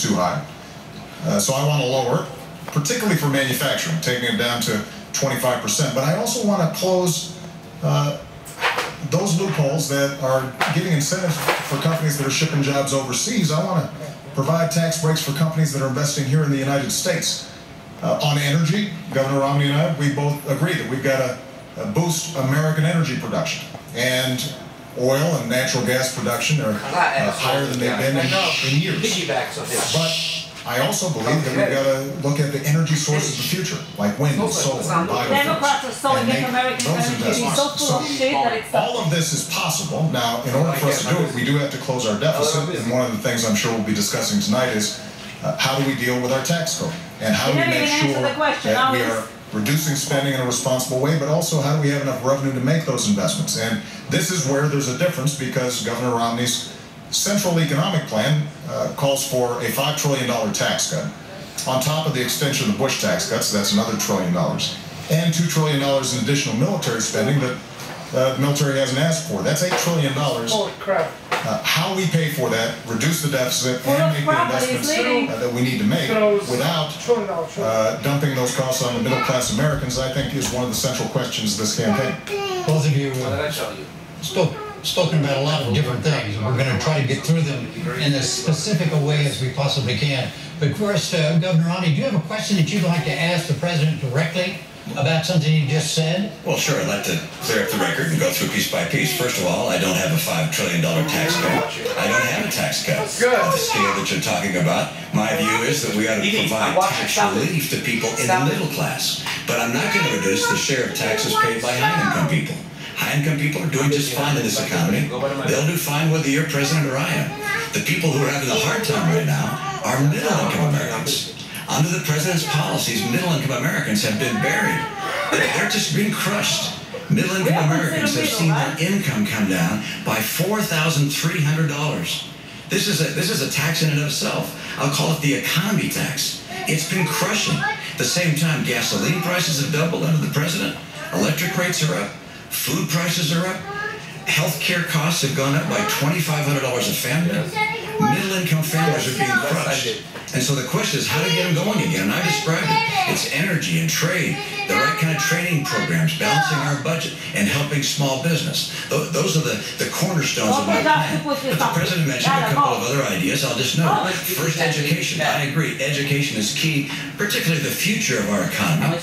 too high. So I want to lower it, particularly for manufacturing, taking it down to 25%. But I also want to close those loopholes that are giving incentives for companies that are shipping jobs overseas. I want to provide tax breaks for companies that are investing here in the United States. On energy, Governor Romney and I, we both agree that we've got to boost American energy production. And oil and natural gas production are higher than they've been in years. But I also believe that we've got to look at the energy sources of the future, like wind, solar, and biofuels, and make those investments. So all of this is possible. Now, in order for us to do it, we do have to close our deficit. And one of the things I'm sure we'll be discussing tonight is how do we deal with our tax code? And how do we make sure that we are reducing spending in a responsible way, but also how do we have enough revenue to make those investments? And this is where there's a difference, because Governor Romney's Central Economic Plan calls for a $5 trillion tax cut. On top of the extension of the Bush tax cuts, that's another $1 trillion. And $2 trillion in additional military spending that the military hasn't asked for. That's $8 trillion. Holy crap. How we pay for that, reduce the deficit, and make the investments that we need to make without dumping those costs on the middle-class Americans, I think is one of the central questions of this campaign. Both of you spoken about a lot of different things, and we're going to try to get through them in as specific a way as we possibly can. But first, Governor Romney, do you have a question that you'd like to ask the President directly about something he just said? Well, sure. I'd like to clear up the record and go through piece by piece. First of all, I don't have a $5 trillion tax cut. I don't have a tax cut at the scale that you're talking about. My view is that we ought to provide tax relief to people in the middle class. But I'm not going to reduce the share of taxes paid by high-income people. High-income people are doing just fine in this economy. They'll do fine whether you're president or I am. The people who are having a hard time right now are middle-income Americans. Under the president's policies, middle-income Americans have been buried. They're just being crushed. Middle-income Americans have seen their income come down by $4,300. This is a tax in and of itself. I'll call it the economy tax. It's been crushing. At the same time, gasoline prices have doubled under the president. Electric rates are up. Food prices are up. Health care costs have gone up by $2,500 a family. Middle-income families are being crushed. And so the question is how to get them going again. And I described it. It's energy and trade, the right kind of training programs, balancing our budget, and helping small business. Those are the cornerstones of my plan. But the president mentioned a couple of other ideas. I'll just note. First, education. I agree. Education is key, particularly the future of our economy.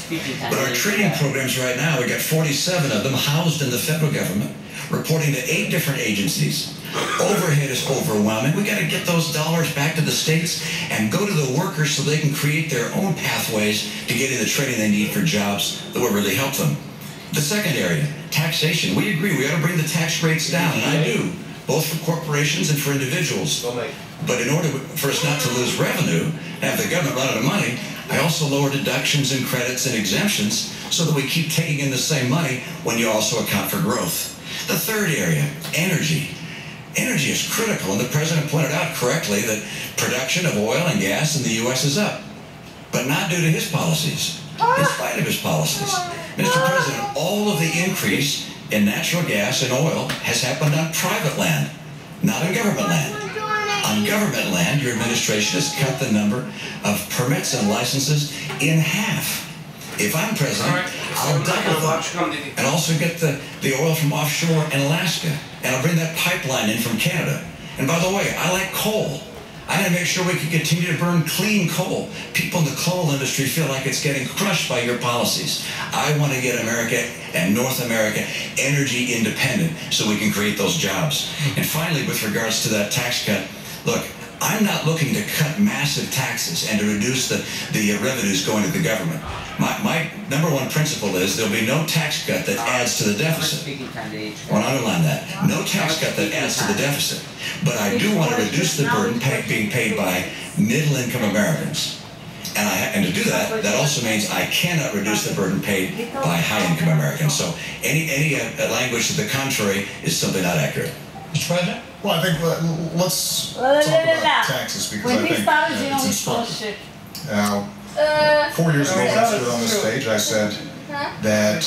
But our training programs right now, we got 47 of them housed in the federal government, reporting to 8 different agencies. Overhead is overwhelming. We got to get those dollars back to the states and go to the workers so they can create their own pathways to getting the training they need for jobs that will really help them. The second area, taxation. We agree we ought to bring the tax rates down, and I do, both for corporations and for individuals. But in order for us not to lose revenue, have the government run out of money, I also lower deductions and credits and exemptions so that we keep taking in the same money when you also account for growth. The third area, energy. Energy is critical, and the president pointed out correctly that production of oil and gas in the U.S. is up, but not due to his policies, in spite of his policies. Mr. President, all of the increase in natural gas and oil has happened on private land, not on government land. On government land, your administration has cut the number of permits and licenses in half. If I'm president, I'll double them and also get the oil from offshore in Alaska, and I'll bring that pipeline in from Canada. And by the way, I like coal. I want to make sure we can continue to burn clean coal. People in the coal industry feel like it's getting crushed by your policies. I want to get America and North America energy independent so we can create those jobs. And finally, with regards to that tax cut, look, I'm not looking to cut massive taxes and to reduce the revenues going to the government. My number one principle is there'll be no tax cut that adds to the deficit. I want to underline that. No tax cut that adds to the deficit. But I do want to reduce the burden being paid by middle-income Americans. And to do that, that also means I cannot reduce the burden paid by high-income Americans. So any language to the contrary is simply not accurate. Mr. President? Well, I think let's talk about taxes because I think it's instructive. Now, 4 years ago when I stood on this stage, I said that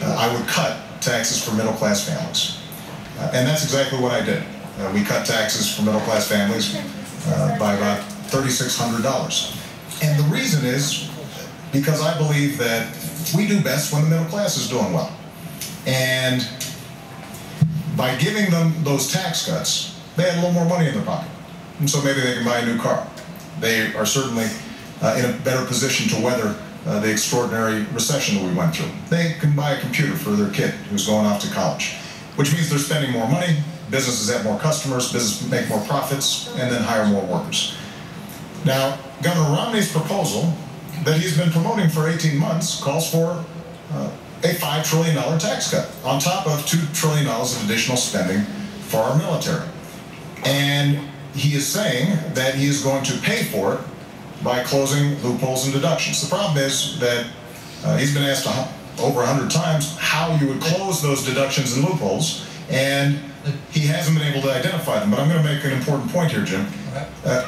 I would cut taxes for middle-class families. And that's exactly what I did. We cut taxes for middle-class families by about $3,600. And the reason is because I believe that we do best when the middle class is doing well. And by giving them those tax cuts, they had a little more money in their pocket. And so maybe they can buy a new car. They are certainly in a better position to weather the extraordinary recession that we went through. They can buy a computer for their kid who's going off to college, which means they're spending more money, businesses have more customers, businesses make more profits, and then hire more workers. Now, Governor Romney's proposal that he's been promoting for 18 months calls for a $5 trillion tax cut on top of $2 trillion of additional spending for our military. And he is saying that he is going to pay for it by closing loopholes and deductions. The problem is that he's been asked over 100 times how you would close those deductions and loopholes, and he hasn't been able to identify them. But I'm going to make an important point here, Jim.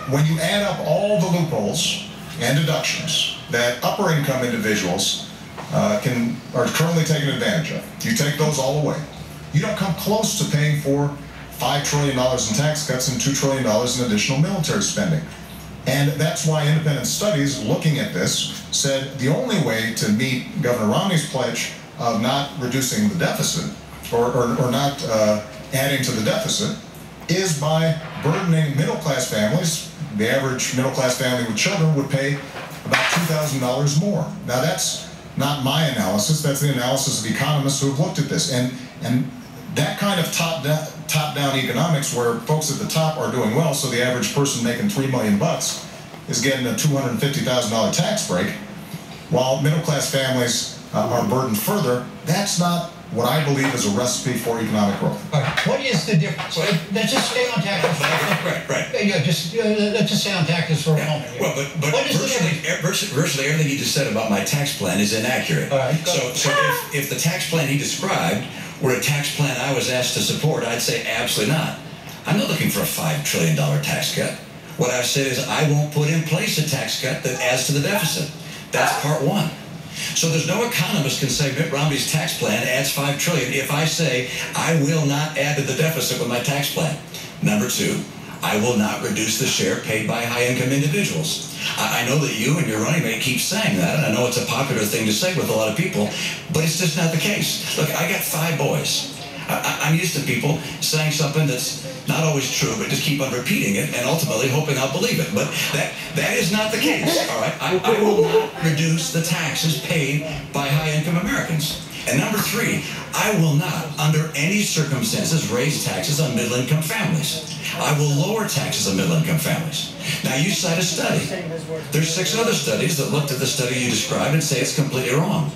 When you add up all the loopholes and deductions that upper income individuals are currently taking advantage of, you take those all away, you don't come close to paying for $5 trillion in tax cuts and $2 trillion in additional military spending. And that's why independent studies looking at this said the only way to meet Governor Romney's pledge of not reducing the deficit or not adding to the deficit is by burdening middle-class families. The average middle-class family with children would pay about $2,000 more. Now that's not my analysis, that's the analysis of economists who have looked at this. And that kind of top-down economics where folks at the top are doing well, so the average person making $3 million is getting a $250,000 tax break, while middle-class families are burdened further, that's not what I believe is a recipe for economic growth. All right. What is the difference? Let's just stay on taxes. Right. Yeah, let's just stay on taxes for a moment. Well, but virtually everything he just said about my tax plan is inaccurate. All right. So if the tax plan he described were a tax plan I was asked to support, I'd say absolutely not. I'm not looking for a $5 trillion tax cut. What I've said is I won't put in place a tax cut that adds to the deficit. That's part one. So there's no economist can say Mitt Romney's tax plan adds $5 trillion if I say I will not add to the deficit with my tax plan. Number two, I will not reduce the share paid by high-income individuals. I know that you and your running mate keep saying that, and I know it's a popular thing to say with a lot of people, but it's just not the case. Look, I got 5 boys. I'm used to people saying something that's not always true, but just keep on repeating it and ultimately hoping I'll believe it. But that is not the case, all right? I will not reduce the taxes paid by high-income Americans. And number 3, I will not, under any circumstances, raise taxes on middle-income families. I will lower taxes on middle-income families. Now, you cite a study. There's 6 other studies that looked at the study you described and say it's completely wrong.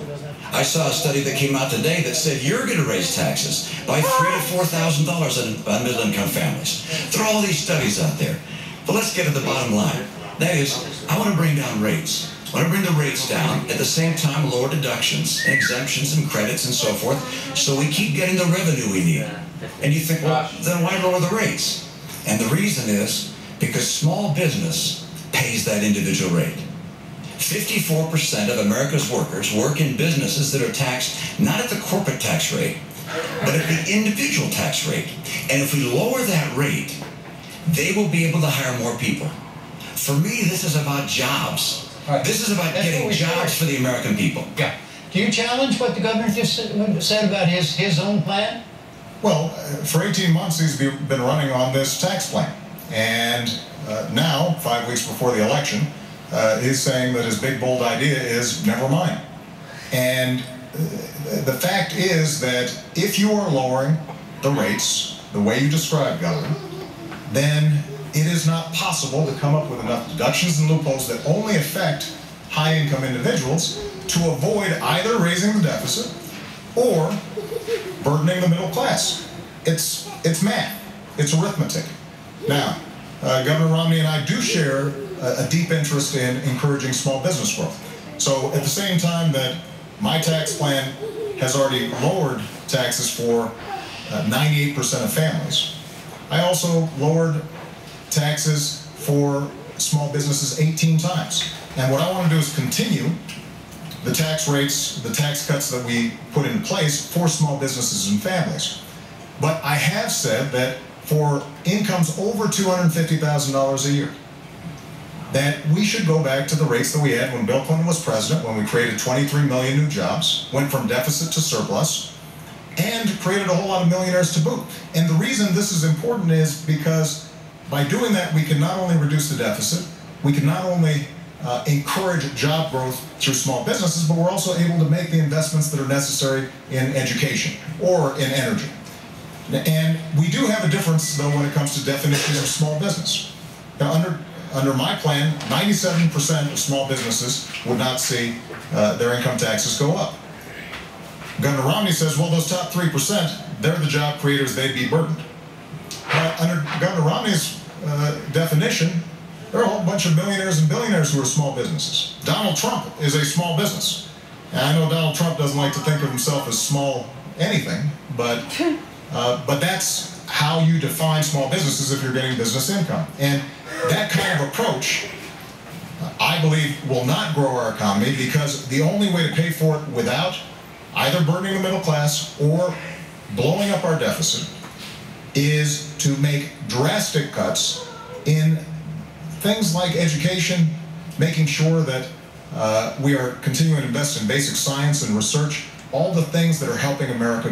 I saw a study that came out today that said you're going to raise taxes by $3,000 to $4,000 on middle-income families. There are all these studies out there. But let's get to the bottom line. That is, I want to bring down rates. I want to bring the rates down, at the same time lower deductions, and exemptions, and credits, and so forth, so we keep getting the revenue we need. And you think, well, then why lower the rates? And the reason is because small business pays that individual rate. 54% of America's workers work in businesses that are taxed not at the corporate tax rate, but at the individual tax rate. And if we lower that rate, they will be able to hire more people. For me, this is about jobs. Right. This is about getting jobs for the American people. Yeah. Do you challenge what the governor just said about his own plan? Well, for 18 months he's been running on this tax plan. And now, 5 weeks before the election, he's saying that his big, bold idea is never mind. And the fact is that if you are lowering the rates the way you described, Governor, then it is not possible to come up with enough deductions and loopholes that only affect high-income individuals to avoid either raising the deficit or burdening the middle class. It's math. It's arithmetic. Now, Governor Romney and I do share a deep interest in encouraging small business growth. So at the same time that my tax plan has already lowered taxes for 98% of families, I also lowered taxes for small businesses 18 times. And what I want to do is continue the tax rates, the tax cuts that we put in place for small businesses and families. But I have said that for incomes over $250,000 a year, that we should go back to the rates that we had when Bill Clinton was president, when we created 23 million new jobs, went from deficit to surplus, and created a whole lot of millionaires to boot. And the reason this is important is because by doing that, we can not only reduce the deficit, we can not only encourage job growth through small businesses, but we're also able to make the investments that are necessary in education or in energy. And we do have a difference, though, when it comes to definitions of small business. Now, under my plan, 97% of small businesses would not see their income taxes go up. Governor Romney says, well, those top 3%, they're the job creators, they'd be burdened. Under Governor Romney's definition, there are a whole bunch of millionaires and billionaires who are small businesses. Donald Trump is a small business. And I know Donald Trump doesn't like to think of himself as small anything, but that's how you define small businesses if you're getting business income. And that kind of approach, I believe, will not grow our economy, because the only way to pay for it without either burdening the middle class or blowing up our deficit is to make drastic cuts in things like education, making sure that we are continuing to invest in basic science and research, all the things that are helping America